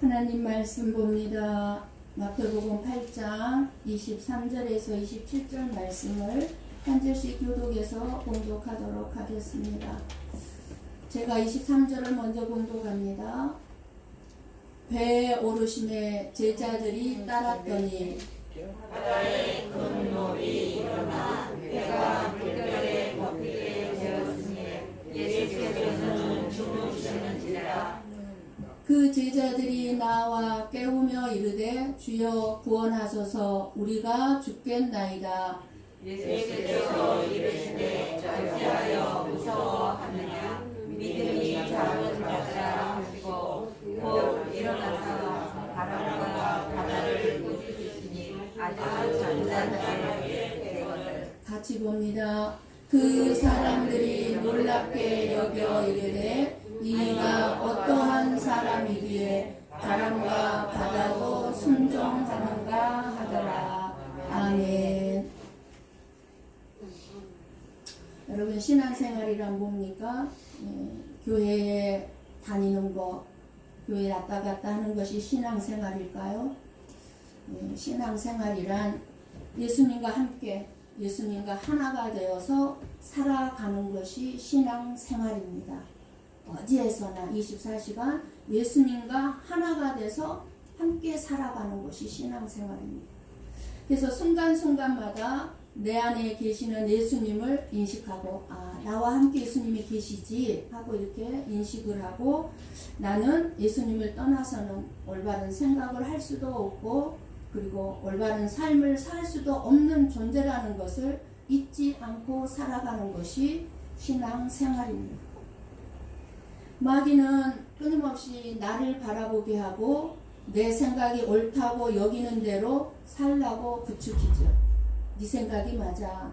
하나님 말씀 봅니다. 마태복음 8장 23절에서 27절 말씀을 한 절씩 교독해서 봉독하도록 하겠습니다. 제가 23절을 먼저 봉독합니다. 배에 오르심에 제자들이 따랐더니 바다에 큰 물이 일어나 배가 물결에 덮이게 되었으니 예수께서는 주무시는지라. 그 제자들이 나와 깨우며 이르되 주여 구원하소서 우리가 죽겠나이다. 예수께서 이르시되 어찌하여 무서워하느냐 믿음이 작은 자들아 하시고 곧 일어나서 바람과 바다를 꾸짖으시니 아주 잔잔하게 되거늘. 같이 봅니다. 그 사람들이 놀랍게 여겨 이르되 이가 어떠한 사람이기에 바람과 바다도 순종하는가 하더라. 아멘. 여러분, 신앙생활이란 뭡니까? 교회에 다니는 것, 교회에 왔다 갔다 하는 것이 신앙생활일까요? 신앙생활이란 예수님과 함께 예수님과 하나가 되어서 살아가는 것이 신앙생활입니다. 어디에서나 24시간 예수님과 하나가 돼서 함께 살아가는 것이 신앙생활입니다. 그래서 순간순간마다 내 안에 계시는 예수님을 인식하고 나와 함께 예수님이 계시지 하고 이렇게 인식을 하고 나는 예수님을 떠나서는 올바른 생각을 할 수도 없고 그리고 올바른 삶을 살 수도 없는 존재라는 것을 잊지 않고 살아가는 것이 신앙생활입니다. 마귀는 끊임없이 나를 바라보게 하고 내 생각이 옳다고 여기는 대로 살라고 부추기죠. 네 생각이 맞아.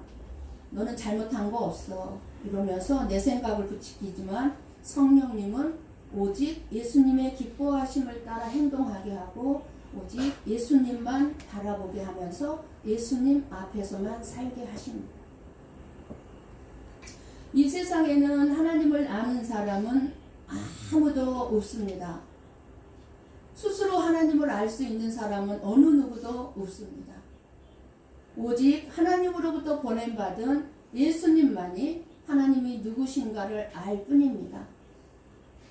너는 잘못한 거 없어. 이러면서 내 생각을 부추기지만 성령님은 오직 예수님의 기뻐하심을 따라 행동하게 하고 오직 예수님만 바라보게 하면서 예수님 앞에서만 살게 하십니다. 이 세상에는 하나님을 아는 사람은 아무도 없습니다. 스스로 하나님을 알 수 있는 사람은 어느 누구도 없습니다. 오직 하나님으로부터 보냄받은 예수님만이 하나님이 누구신가를 알 뿐입니다.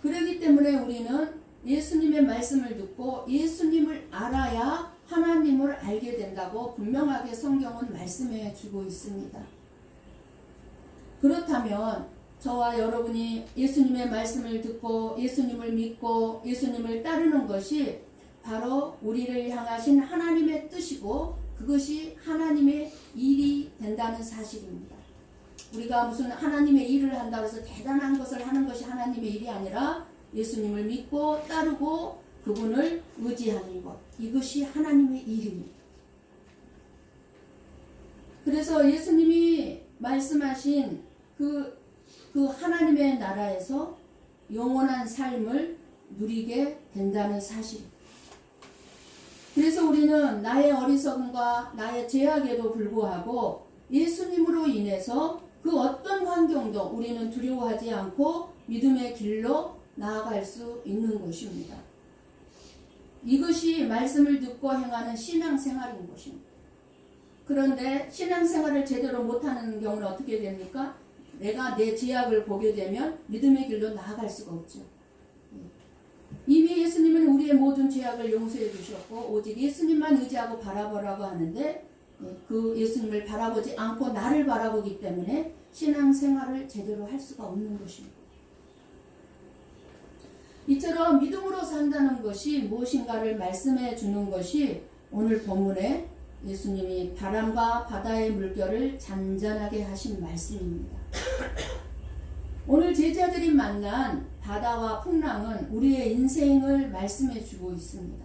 그렇기 때문에 우리는 예수님의 말씀을 듣고 예수님을 알아야 하나님을 알게 된다고 분명하게 성경은 말씀해 주고 있습니다. 그렇다면 저와 여러분이 예수님의 말씀을 듣고 예수님을 믿고 예수님을 따르는 것이 바로 우리를 향하신 하나님의 뜻이고 그것이 하나님의 일이 된다는 사실입니다. 우리가 무슨 하나님의 일을 한다고 해서 대단한 것을 하는 것이 하나님의 일이 아니라 예수님을 믿고 따르고 그분을 의지하는 것, 이것이 하나님의 일입니다. 그래서 예수님이 말씀하신 그 하나님의 나라에서 영원한 삶을 누리게 된다는 사실입니다. 그래서 우리는 나의 어리석음과 나의 죄악에도 불구하고 예수님으로 인해서 그 어떤 환경도 우리는 두려워하지 않고 믿음의 길로 나아갈 수 있는 것입니다. 이것이 말씀을 듣고 행하는 신앙생활인 것입니다. 그런데 신앙생활을 제대로 못하는 경우는 어떻게 됩니까? 내가 내 죄악을 보게 되면 믿음의 길로 나아갈 수가 없죠. 이미 예수님은 우리의 모든 죄악을 용서해 주셨고 오직 예수님만 의지하고 바라보라고 하는데 그 예수님을 바라보지 않고 나를 바라보기 때문에 신앙생활을 제대로 할 수가 없는 것입니다. 이처럼 믿음으로 산다는 것이 무엇인가를 말씀해 주는 것이 오늘 본문에 예수님이 바람과 바다의 물결을 잔잔하게 하신 말씀입니다. 오늘 제자들이 만난 바다와 풍랑은 우리의 인생을 말씀해 주고 있습니다.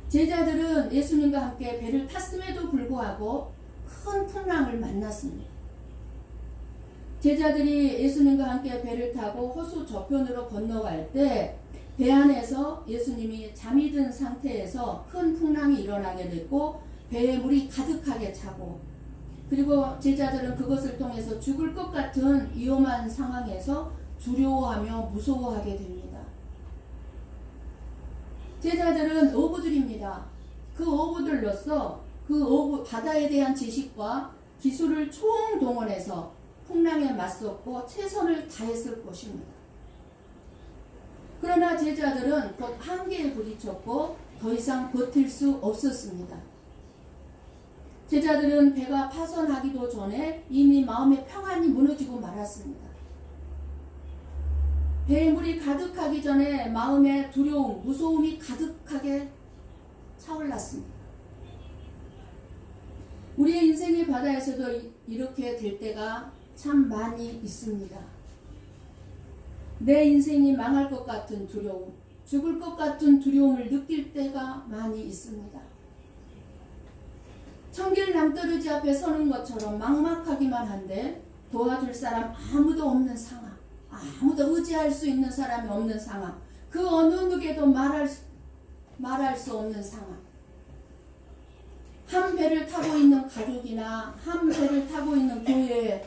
제자들은 예수님과 함께 배를 탔음에도 불구하고 큰 풍랑을 만났습니다. 제자들이 예수님과 함께 배를 타고 호수 저편으로 건너갈 때 배 안에서 예수님이 잠이 든 상태에서 큰 풍랑이 일어나게 됐고 배에 물이 가득하게 차고 그리고 제자들은 그것을 통해서 죽을 것 같은 위험한 상황에서 두려워하며 무서워하게 됩니다. 제자들은 어부들입니다. 그 어부들로서 그 바다에 대한 지식과 기술을 총동원해서 풍랑에 맞섰고 최선을 다했을 것입니다. 그러나 제자들은 곧 한계에 부딪혔고 더 이상 버틸 수 없었습니다. 제자들은 배가 파손하기도 전에 이미 마음의 평안이 무너지고 말았습니다. 배에 물이 가득하기 전에 마음의 두려움, 무서움이 가득하게 차올랐습니다. 우리의 인생의 바다에서도 이렇게 될 때가 참 많이 있습니다. 내 인생이 망할 것 같은 두려움, 죽을 것 같은 두려움을 느낄 때가 많이 있습니다. 청길 낭떠러지 앞에 서는 것처럼 막막하기만 한데 도와줄 사람 아무도 없는 상황, 아무도 의지할 수 있는 사람이 없는 상황, 그 어느 누구에도 말할 수 없는 상황. 한 배를 타고 있는 가족이나 한 배를 타고 있는 교회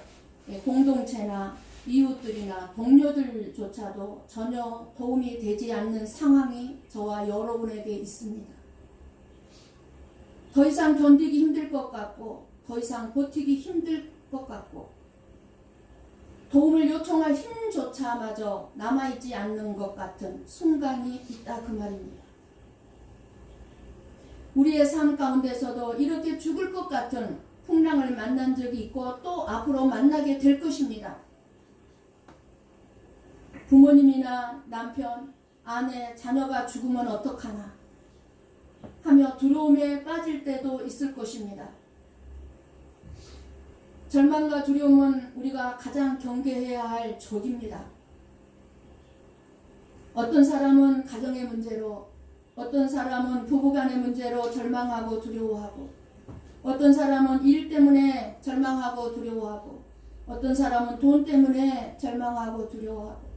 공동체나 이웃들이나 동료들조차도 전혀 도움이 되지 않는 상황이 저와 여러분에게 있습니다. 더 이상 견디기 힘들 것 같고 더 이상 버티기 힘들 것 같고 도움을 요청할 힘조차마저 남아있지 않는 것 같은 순간이 있다 그 말입니다. 우리의 삶 가운데서도 이렇게 죽을 것 같은 풍랑을 만난 적이 있고 또 앞으로 만나게 될 것입니다. 부모님이나 남편, 아내, 자녀가 죽으면 어떡하나 하며 두려움에 빠질 때도 있을 것입니다. 절망과 두려움은 우리가 가장 경계해야 할 적입니다. 어떤 사람은 가정의 문제로, 어떤 사람은 부부간의 문제로 절망하고 두려워하고, 어떤 사람은 일 때문에 절망하고 두려워하고, 어떤 사람은 돈 때문에 절망하고 두려워하고,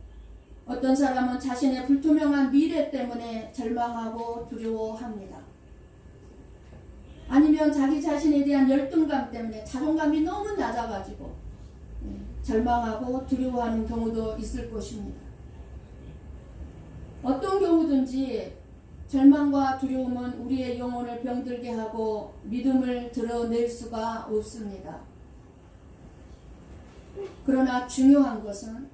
어떤 사람은 자신의 불투명한 미래 때문에 절망하고 두려워합니다. 아니면 자기 자신에 대한 열등감 때문에 자존감이 너무 낮아가지고 절망하고 두려워하는 경우도 있을 것입니다. 어떤 경우든지 절망과 두려움은 우리의 영혼을 병들게 하고 믿음을 드러낼 수가 없습니다. 그러나 중요한 것은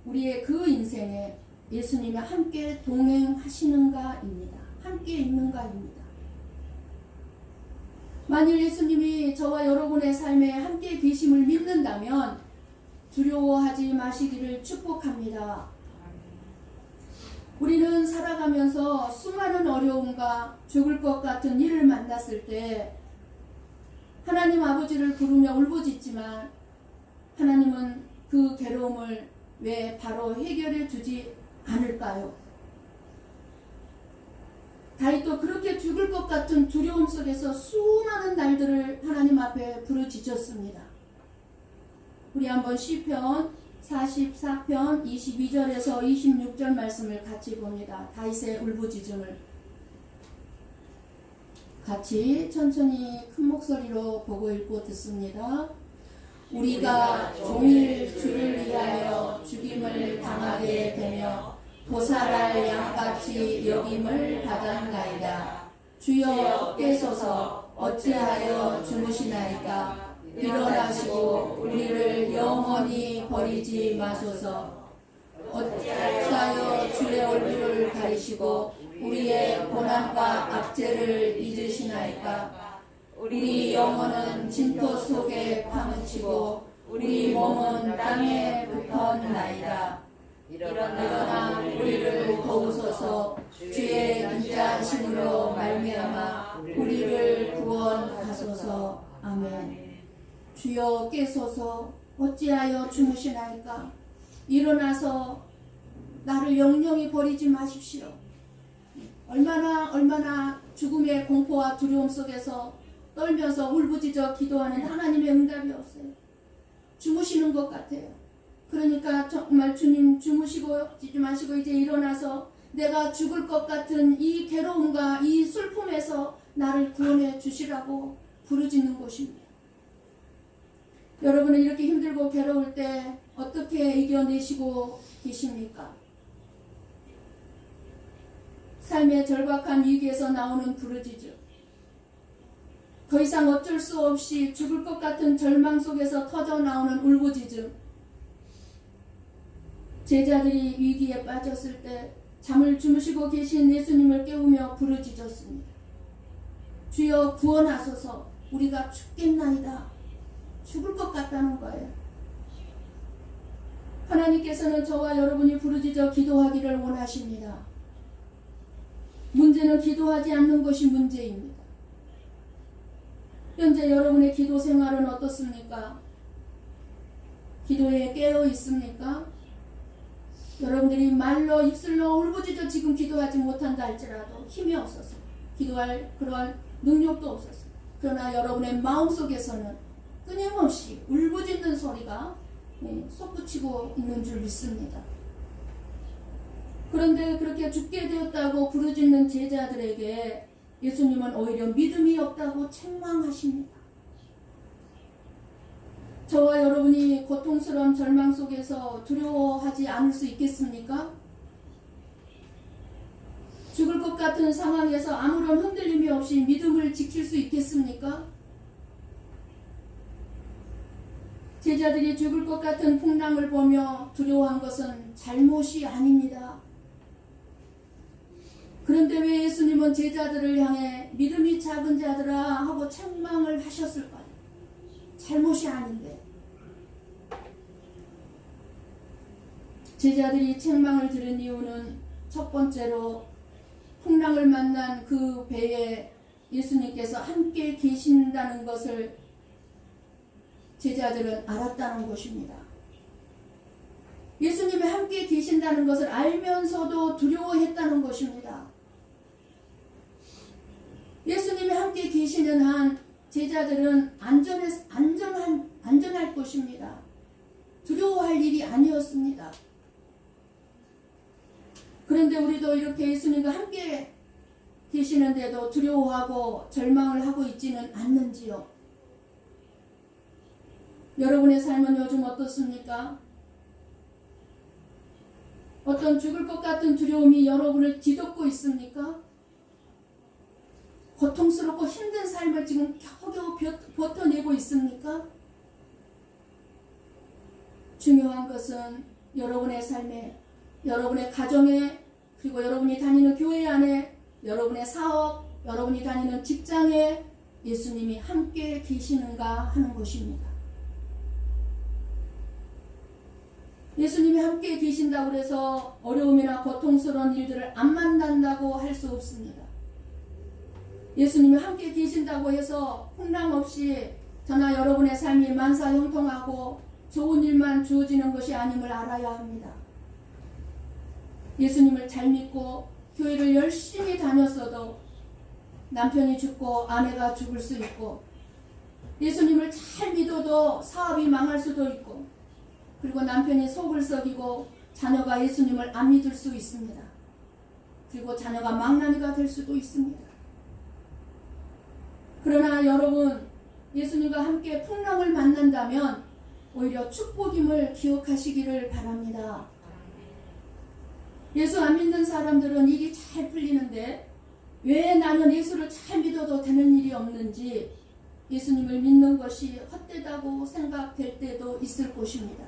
우리의 그 인생에 예수님이 함께 동행하시는가입니다. 함께 있는가입니다. 만일 예수님이 저와 여러분의 삶에 함께 계심을 믿는다면 두려워하지 마시기를 축복합니다. 우리는 살아가면서 수많은 어려움과 죽을 것 같은 일을 만났을 때 하나님 아버지를 부르며 울부짖지만 하나님은 그 괴로움을 왜 바로 해결해 주지 않을까요? 다윗도 그렇게 죽을 것 같은 두려움 속에서 수많은 날들을 하나님 앞에 부르짖었습니다. 우리 한번 시편 44편 22절에서 26절 말씀을 같이 봅니다. 다윗의 울부짖음을 같이 천천히 큰 목소리로 보고 읽고 듣습니다. 우리가 종일 주를 위하여 죽임을 당하게 되며 도살할 양같이 여김을 받았나이다. 주여 깨소서 어찌하여 주무시나이까. 일어나시고 우리를 영원히 버리지 마소서. 어찌하여 주의 얼굴을 가리시고 우리의 고난과 압제를 잊으시나이까. 우리 영혼은 진토 속에 파묻히고 우리 몸은 땅에 붙었나이다. 일어나 우리를 도우소서. 주의 인자하심으로 말미암아 우리를 구원하소서. 아멘. 주여 깨소서. 어찌하여 주무시나이까. 일어나서 나를 영영히 버리지 마십시오. 얼마나 죽음의 공포와 두려움 속에서 떨면서 울부짖어 기도하는 하나님의 응답이 없어요. 주무시는 것 같아요. 그러니까 정말 주님 주무시지 마시고 이제 일어나서 내가 죽을 것 같은 이 괴로움과 이 슬픔에서 나를 구원해 주시라고 부르짖는 것입니다. 여러분은 이렇게 힘들고 괴로울 때 어떻게 이겨내시고 계십니까? 삶의 절박한 위기에서 나오는 부르짖음, 더 이상 어쩔 수 없이 죽을 것 같은 절망 속에서 터져 나오는 울부짖음, 제자들이 위기에 빠졌을 때 잠을 주무시고 계신 예수님을 깨우며 부르짖었습니다. 주여 구원하소서, 우리가 죽겠나이다. 죽을 것 같다는 거예요. 하나님께서는 저와 여러분이 부르짖어 기도하기를 원하십니다. 문제는 기도하지 않는 것이 문제입니다. 현재 여러분의 기도 생활은 어떻습니까? 기도에 깨어 있습니까? 여러분들이 말로 입술로 울부짖어 지금 기도하지 못한다 할지라도 힘이 없어서 기도할 그런 능력도 없었어요. 그러나 여러분의 마음속에서는 끊임없이 울부짖는 소리가 솟구치고 있는 줄 믿습니다. 그런데 그렇게 죽게 되었다고 부르짖는 제자들에게 예수님은 오히려 믿음이 없다고 책망하십니다. 저와 여러분이 고통스러운 절망 속에서 두려워하지 않을 수 있겠습니까? 죽을 것 같은 상황에서 아무런 흔들림이 없이 믿음을 지킬 수 있겠습니까? 제자들이 죽을 것 같은 풍랑을 보며 두려워한 것은 잘못이 아닙니다. 그런데 왜 예수님은 제자들을 향해 믿음이 작은 자들아 하고 책망을 하셨을까요? 잘못이 아닌데. 제자들이 책망을 들은 이유는 첫 번째로 풍랑을 만난 그 배에 예수님께서 함께 계신다는 것을 제자들은 알았다는 것입니다. 예수님이 함께 계신다는 것을 알면서도 두려워했다는 것입니다. 예수님이 함께 계시는 한 제자들은 안전할 것입니다. 두려워할 일이 아니었습니다. 그런데 우리도 이렇게 예수님과 함께 계시는데도 두려워하고 절망을 하고 있지는 않는지요? 여러분의 삶은 요즘 어떻습니까? 어떤 죽을 것 같은 두려움이 여러분을 뒤덮고 있습니까? 고통스럽고 힘든 삶을 지금 겨우겨우 버텨내고 있습니까? 중요한 것은 여러분의 삶에, 여러분의 가정에, 그리고 여러분이 다니는 교회 안에, 여러분의 사업, 여러분이 다니는 직장에 예수님이 함께 계시는가 하는 것입니다. 예수님이 함께 계신다고 해서 어려움이나 고통스러운 일들을 안 만난다고 할 수 없습니다. 예수님이 함께 계신다고 해서 풍랑 없이 저나 여러분의 삶이 만사형통하고 좋은 일만 주어지는 것이 아님을 알아야 합니다. 예수님을 잘 믿고 교회를 열심히 다녔어도 남편이 죽고 아내가 죽을 수 있고, 예수님을 잘 믿어도 사업이 망할 수도 있고, 그리고 남편이 속을 썩이고 자녀가 예수님을 안 믿을 수 있습니다. 그리고 자녀가 망나니가 될 수도 있습니다. 그러나 여러분, 예수님과 함께 풍랑을 만난다면 오히려 축복임을 기억하시기를 바랍니다. 예수 안 믿는 사람들은 일이 잘 풀리는데 왜 나는 예수를 잘 믿어도 되는 일이 없는지, 예수님을 믿는 것이 헛되다고 생각될 때도 있을 것입니다.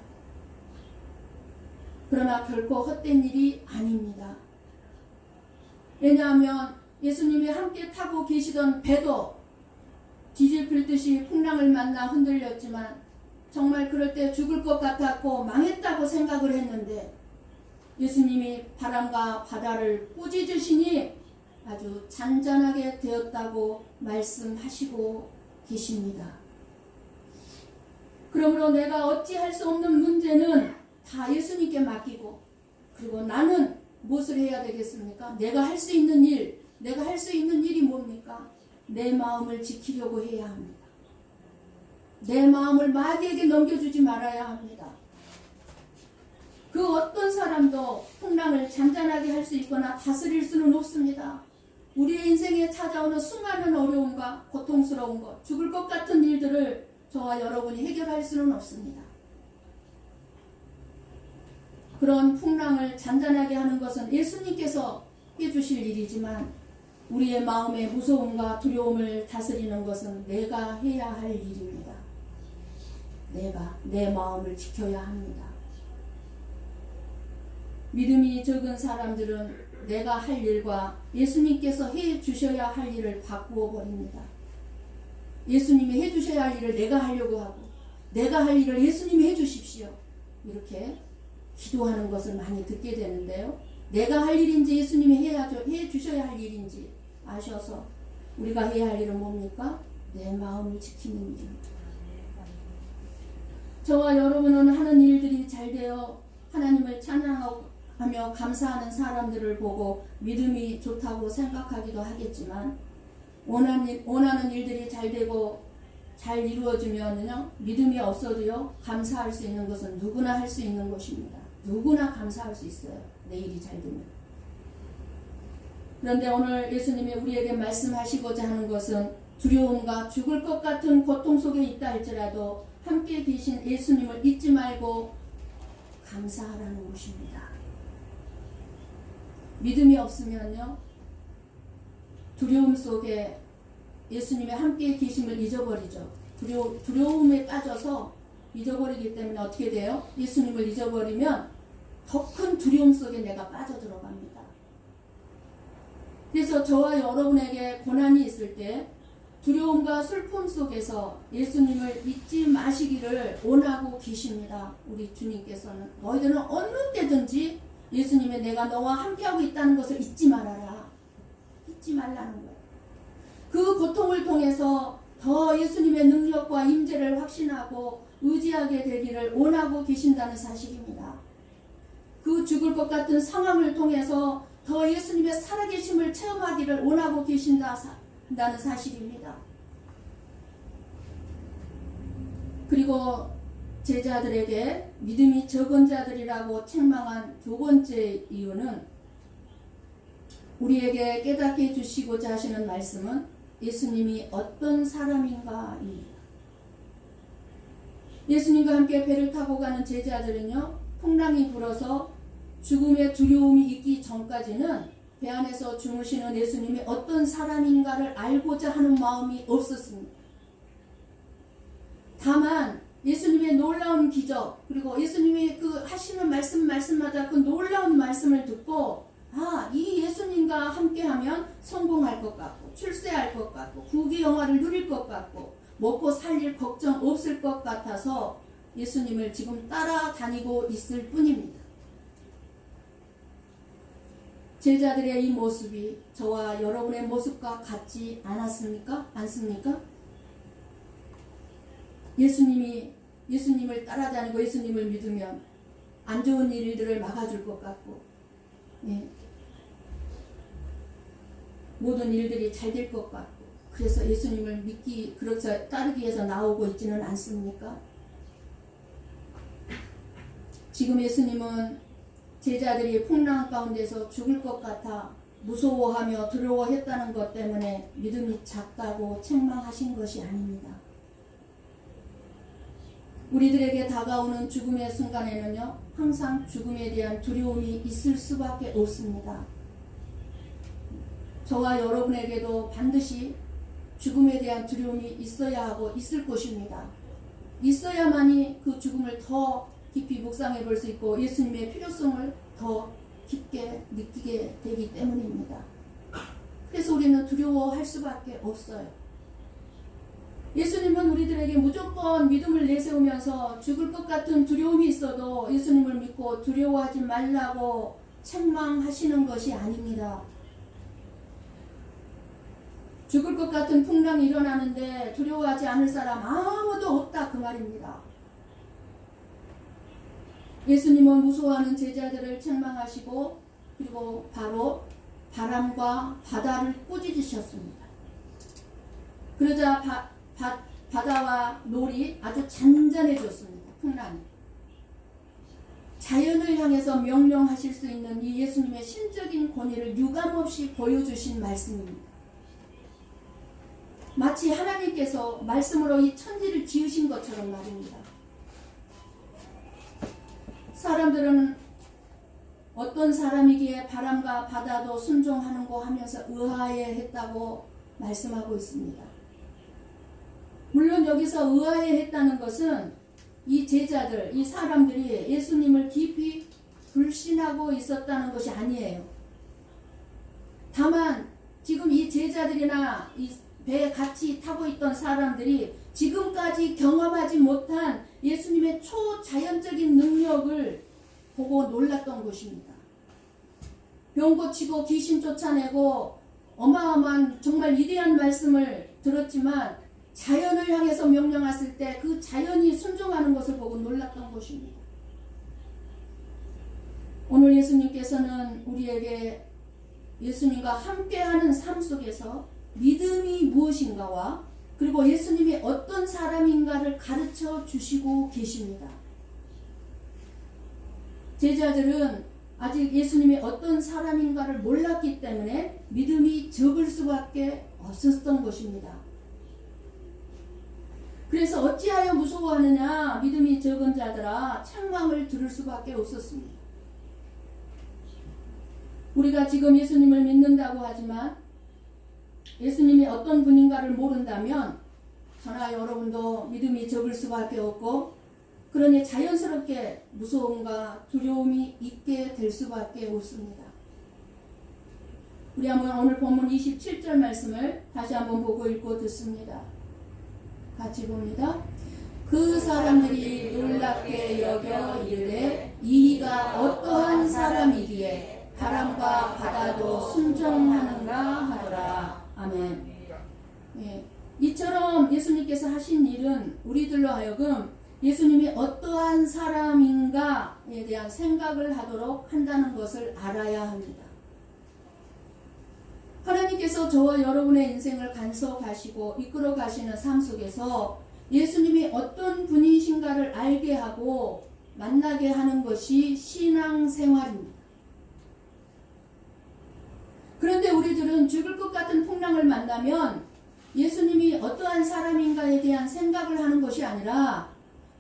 그러나 결코 헛된 일이 아닙니다. 왜냐하면 예수님이 함께 타고 계시던 배도 뒤집힐 풍랑을 만나 흔들렸지만 정말 그럴 때 죽을 것 같았고 망했다고 생각을 했는데 예수님이 바람과 바다를 꾸짖으시니 아주 잔잔하게 되었다고 말씀하시고 계십니다. 그러므로 내가 어찌할 수 없는 문제는 다 예수님께 맡기고, 그리고 나는 무엇을 해야 되겠습니까? 내가 할 수 있는 일이 뭡니까? 내 마음을 지키려고 해야 합니다. 내 마음을 마귀에게 넘겨주지 말아야 합니다. 그 어떤 사람도 풍랑을 잔잔하게 할 수 있거나 다스릴 수는 없습니다. 우리의 인생에 찾아오는 수많은 어려움과 고통스러운 것, 죽을 것 같은 일들을 저와 여러분이 해결할 수는 없습니다. 그런 풍랑을 잔잔하게 하는 것은 예수님께서 해주실 일이지만 우리의 마음의 무서움과 두려움을 다스리는 것은 내가 해야 할 일입니다. 내가 내 마음을 지켜야 합니다. 믿음이 적은 사람들은 내가 할 일과 예수님께서 해 주셔야 할 일을 바꾸어 버립니다. 예수님이 해 주셔야 할 일을 내가 하려고 하고 내가 할 일을 예수님이 해 주십시오. 이렇게 기도하는 것을 많이 듣게 되는데요. 내가 할 일인지 예수님이 해 주셔야 할 일인지 아셔서 우리가 해야 할 일은 뭡니까? 내 마음을 지키는 일입니다. 저와 여러분은 하는 일들이 잘 되어 하나님을 찬양하며 감사하는 사람들을 보고 믿음이 좋다고 생각하기도 하겠지만 원하는 일들이 잘 되고 잘 이루어지면요 믿음이 없어도요 감사할 수 있는 것은 누구나 할 수 있는 것입니다. 누구나 감사할 수 있어요. 내 일이 잘 되면. 그런데 오늘 예수님이 우리에게 말씀하시고자 하는 것은 두려움과 죽을 것 같은 고통 속에 있다 할지라도 함께 계신 예수님을 잊지 말고 감사하라는 것입니다. 믿음이 없으면요 두려움 속에 예수님의 함께 계심을 잊어버리죠. 두려움에 빠져서 잊어버리기 때문에 어떻게 돼요? 예수님을 잊어버리면 더 큰 두려움 속에 내가 빠져들어갑니다. 그래서 저와 여러분에게 고난이 있을 때 두려움과 슬픔 속에서 예수님을 잊지 마시기를 원하고 계십니다. 우리 주님께서는 너희들은 어느 때든지 예수님의 내가 너와 함께하고 있다는 것을 잊지 말아라. 잊지 말라는 거예요. 그 고통을 통해서 더 예수님의 능력과 임재를 확신하고 의지하게 되기를 원하고 계신다는 사실입니다. 그 죽을 것 같은 상황을 통해서 더 예수님의 살아계심을 체험하기를 원하고 계신다는 사실입니다. 그리고 제자들에게 믿음이 적은 자들이라고 책망한 두 번째 이유는 우리에게 깨닫게 해주시고자 하시는 말씀은 예수님이 어떤 사람인가입니다. 예수님과 함께 배를 타고 가는 제자들은요 풍랑이 불어서 죽음의 두려움이 있기 전까지는 배 안에서 주무시는 예수님이 어떤 사람인가를 알고자 하는 마음이 없었습니다. 다만 예수님의 놀라운 기적 그리고 예수님이 그 하시는 말씀마다 그 놀라운 말씀을 듣고 이 예수님과 함께하면 성공할 것 같고 출세할 것 같고 부귀 영화를 누릴 것 같고 먹고 살릴 걱정 없을 것 같아서 예수님을 지금 따라다니고 있을 뿐입니다. 제자들의 이 모습이 저와 여러분의 모습과 같지 않습니까? 예수님을 따라다니고 예수님을 믿으면 안 좋은 일들을 막아줄 것 같고 모든 일들이 잘 될 것 같고 그래서 예수님을 그렇게 따르기 위해서 나오고 있지는 않습니까? 지금 예수님은 제자들이 풍랑 가운데서 죽을 것 같아 무서워하며 두려워했다는 것 때문에 믿음이 작다고 책망하신 것이 아닙니다. 우리들에게 다가오는 죽음의 순간에는요 항상 죽음에 대한 두려움이 있을 수밖에 없습니다. 저와 여러분에게도 반드시 죽음에 대한 두려움이 있어야 하고 있을 것입니다. 있어야만이 그 죽음을 더 깊이 묵상해 볼 수 있고 예수님의 필요성을 더 깊게 느끼게 되기 때문입니다. 그래서 우리는 두려워할 수밖에 없어요. 예수님은 우리들에게 무조건 믿음을 내세우면서 죽을 것 같은 두려움이 있어도 예수님을 믿고 두려워하지 말라고 책망하시는 것이 아닙니다. 죽을 것 같은 풍랑이 일어나는데 두려워하지 않을 사람 아무도 없다 그 말입니다. 예수님은 무서워하는 제자들을 책망하시고 그리고 바로 바람과 바다를 꾸짖으셨습니다. 그러자 바다와 놀이 아주 잔잔해졌습니다. 풍랑이. 자연을 향해서 명령하실 수 있는 이 예수님의 신적인 권위를 유감없이 보여주신 말씀입니다. 마치 하나님께서 말씀으로 이 천지를 지으신 것처럼 말입니다. 사람들은 어떤 사람이기에 바람과 바다도 순종하는고 하면서 의아해했다고 말씀하고 있습니다. 물론 여기서 의아해했다는 것은 이 제자들, 이 사람들이 예수님을 깊이 불신하고 있었다는 것이 아니에요. 다만 지금 이 제자들이나 이 배에 같이 타고 있던 사람들이 지금까지 경험하지 못한 예수님의 초자연적인 능력을 보고 놀랐던 것입니다. 병 고치고 귀신 쫓아내고 어마어마한 정말 위대한 말씀을 들었지만 자연을 향해서 명령했을 때 그 자연이 순종하는 것을 보고 놀랐던 것입니다. 오늘 예수님께서는 우리에게 예수님과 함께하는 삶 속에서 믿음이 무엇인가와 그리고 예수님이 어떤 사람인가를 가르쳐 주시고 계십니다. 제자들은 아직 예수님이 어떤 사람인가를 몰랐기 때문에 믿음이 적을 수밖에 없었던 것입니다. 그래서 어찌하여 무서워하느냐 믿음이 적은 자들아 책망을 들을 수밖에 없었습니다. 우리가 지금 예수님을 믿는다고 하지만 예수님이 어떤 분인가를 모른다면 저나 여러분도 믿음이 적을 수밖에 없고 그러니 자연스럽게 무서움과 두려움이 있게 될 수밖에 없습니다. 우리 한번 오늘 본문 27절 말씀을 다시 한번 보고 읽고 듣습니다. 같이 봅니다. 그 사람들이 놀랍게 여겨 이르되 이가 어떠한 사람이기에 바람과 바다도 순종하는가 하더라. 아멘. 예. 이처럼 예수님께서 하신 일은 우리들로 하여금 예수님이 어떠한 사람인가에 대한 생각을 하도록 한다는 것을 알아야 합니다. 하나님께서 저와 여러분의 인생을 간섭하시고 이끌어 가시는 삶 속에서 예수님이 어떤 분이신가를 알게 하고 만나게 하는 것이 신앙생활입니다. 그런데 우리들은 죽을 것 같은 풍랑을 만나면 예수님이 어떠한 사람인가에 대한 생각을 하는 것이 아니라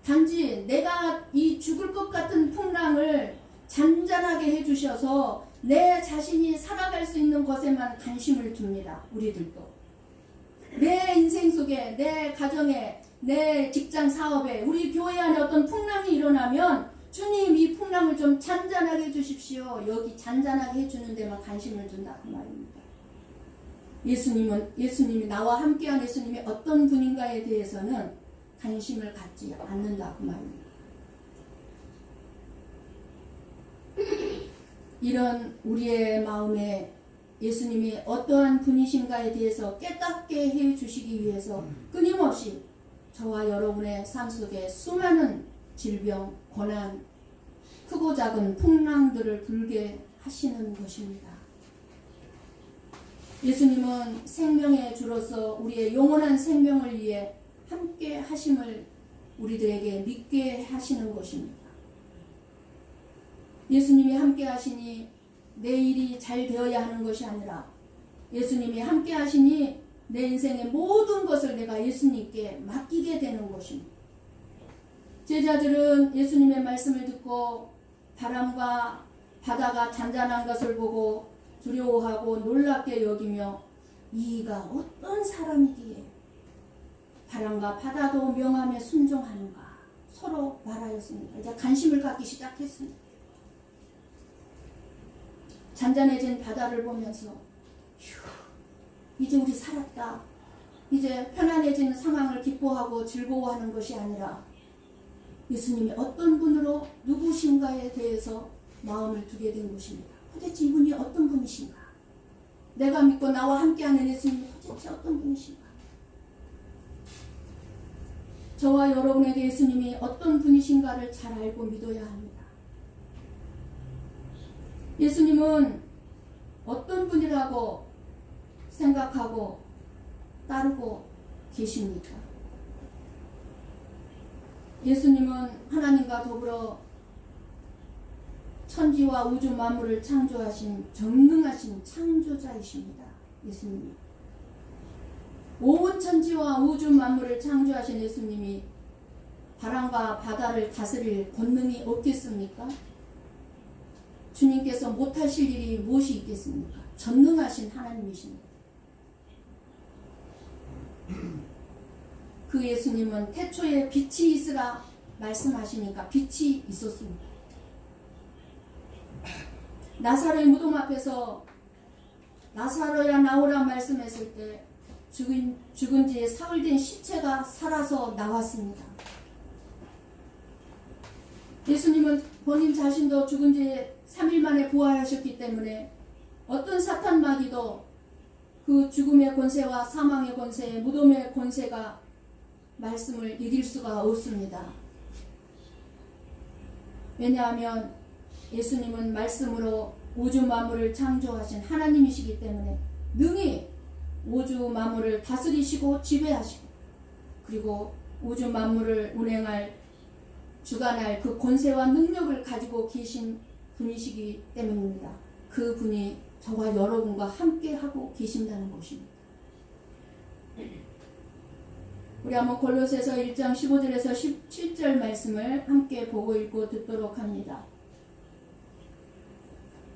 단지 내가 이 죽을 것 같은 풍랑을 잔잔하게 해주셔서 내 자신이 살아갈 수 있는 것에만 관심을 둡니다. 우리들도. 내 인생 속에, 내 가정에, 내 직장 사업에, 우리 교회 안에 어떤 풍랑이 일어나면 주님 이 풍랑을 좀 잔잔하게 해주십시오. 여기 잔잔하게 해주는 데만 관심을 둔다 그 말입니다. 예수님이 나와 함께한 예수님이 어떤 분인가에 대해서는 관심을 갖지 않는다 그 말입니다. 이런 우리의 마음에 예수님이 어떠한 분이신가에 대해서 깨닫게 해주시기 위해서 끊임없이 저와 여러분의 삶 속에 수많은 질병, 고난, 크고 작은 풍랑들을 불게 하시는 것입니다. 예수님은 생명의 주로서 우리의 영원한 생명을 위해 함께 하심을 우리들에게 믿게 하시는 것입니다. 예수님이 함께 하시니 내 일이 잘 되어야 하는 것이 아니라 예수님이 함께 하시니 내 인생의 모든 것을 내가 예수님께 맡기게 되는 것입니다. 제자들은 예수님의 말씀을 듣고 바람과 바다가 잔잔한 것을 보고 두려워하고 놀랍게 여기며 이가 어떤 사람이기에 바람과 바다도 명함에 순종하는가 서로 말하였습니다. 이제 관심을 갖기 시작했습니다. 잔잔해진 바다를 보면서 휴, 이제 우리 살았다. 이제 편안해지는 상황을 기뻐하고 즐거워하는 것이 아니라 예수님이 어떤 분으로 누구신가에 대해서 마음을 두게 된 것입니다. 도대체 이분이 어떤 분이신가? 내가 믿고 나와 함께하는 예수님이 도대체 어떤 분이신가? 저와 여러분에게 예수님이 어떤 분이신가를 잘 알고 믿어야 합니다. 예수님은 어떤 분이라고 생각하고 따르고 계십니까? 예수님은 하나님과 더불어 천지와 우주 만물을 창조하신 전능하신 창조자이십니다. 예수님이 온 천지와 우주 만물을 창조하신 예수님이 바람과 바다를 다스릴 권능이 없겠습니까? 주님께서 못하실 일이 무엇이 있겠습니까? 전능하신 하나님이십니다. 그 예수님은 태초에 빛이 있으라 말씀하시니까 빛이 있었습니다. 나사로의 무덤 앞에서 나사로야 나오라 말씀했을 때 죽은 지에 사흘된 시체가 살아서 나왔습니다. 예수님은 본인 자신도 죽은 지 3일 만에 부활하셨기 때문에 어떤 사탄 마귀도 그 죽음의 권세와 사망의 권세, 무덤의 권세가 말씀을 이길 수가 없습니다. 왜냐하면 예수님은 말씀으로 우주 만물을 창조하신 하나님이시기 때문에 능히 우주 만물을 다스리시고 지배하시고 그리고 우주 만물을 운행할 주관할 그 권세와 능력을 가지고 계신 분이시기 때문입니다. 그 분이 저와 여러분과 함께 하고 계신다는 것입니다. 우리 한번 골로새서 1장 15절에서 17절 말씀을 함께 보고 읽고 듣도록 합니다.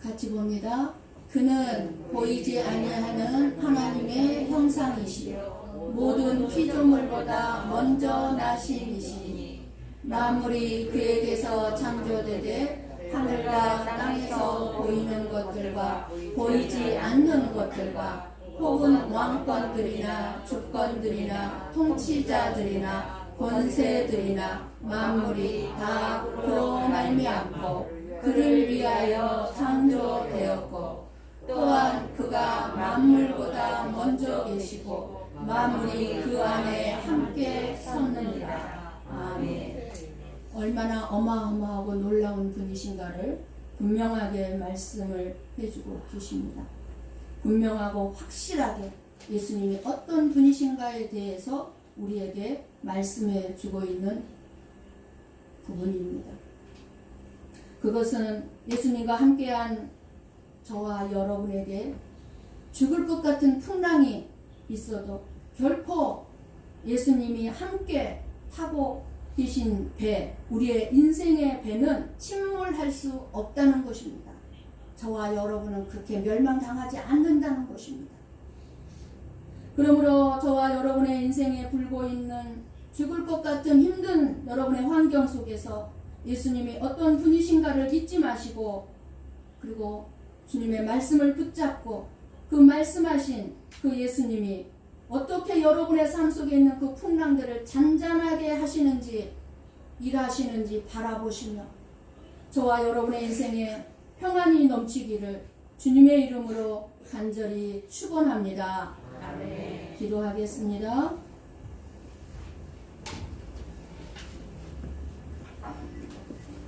같이 봅니다. 그는 보이지 아니하는 하나님의 형상이시요 모든 피조물보다 먼저 나신 이시니 만물이 그에게서 창조되되 하늘과 땅에서 보이는 것들과 보이지 않는 것들과 혹은 왕권들이나 주권들이나 통치자들이나 권세들이나 만물이 다 그로 말미암고 그를 위하여 창조되었고 또한 그가 만물보다 먼저 계시고 만물이 그 안에 함께 섰느니라. 아멘. 얼마나 어마어마하고 놀라운 분이신가를 분명하게 말씀을 해주고 계십니다. 분명하고 확실하게 예수님이 어떤 분이신가에 대해서 우리에게 말씀해 주고 있는 부분입니다. 그것은 예수님과 함께한 저와 여러분에게 죽을 것 같은 풍랑이 있어도 결코 예수님이 함께 타고 계신 배, 우리의 인생의 배는 침몰할 수 없다는 것입니다. 저와 여러분은 그렇게 멸망당하지 않는다는 것입니다. 그러므로 저와 여러분의 인생에 불고 있는 죽을 것 같은 힘든 여러분의 환경 속에서 예수님이 어떤 분이신가를 잊지 마시고 그리고 주님의 말씀을 붙잡고 그 말씀하신 그 예수님이 어떻게 여러분의 삶 속에 있는 그 풍랑들을 잔잔하게 하시는지 일하시는지 바라보시며 저와 여러분의 인생에 평안이 넘치기를 주님의 이름으로 간절히 축원합니다. 아멘. 기도하겠습니다.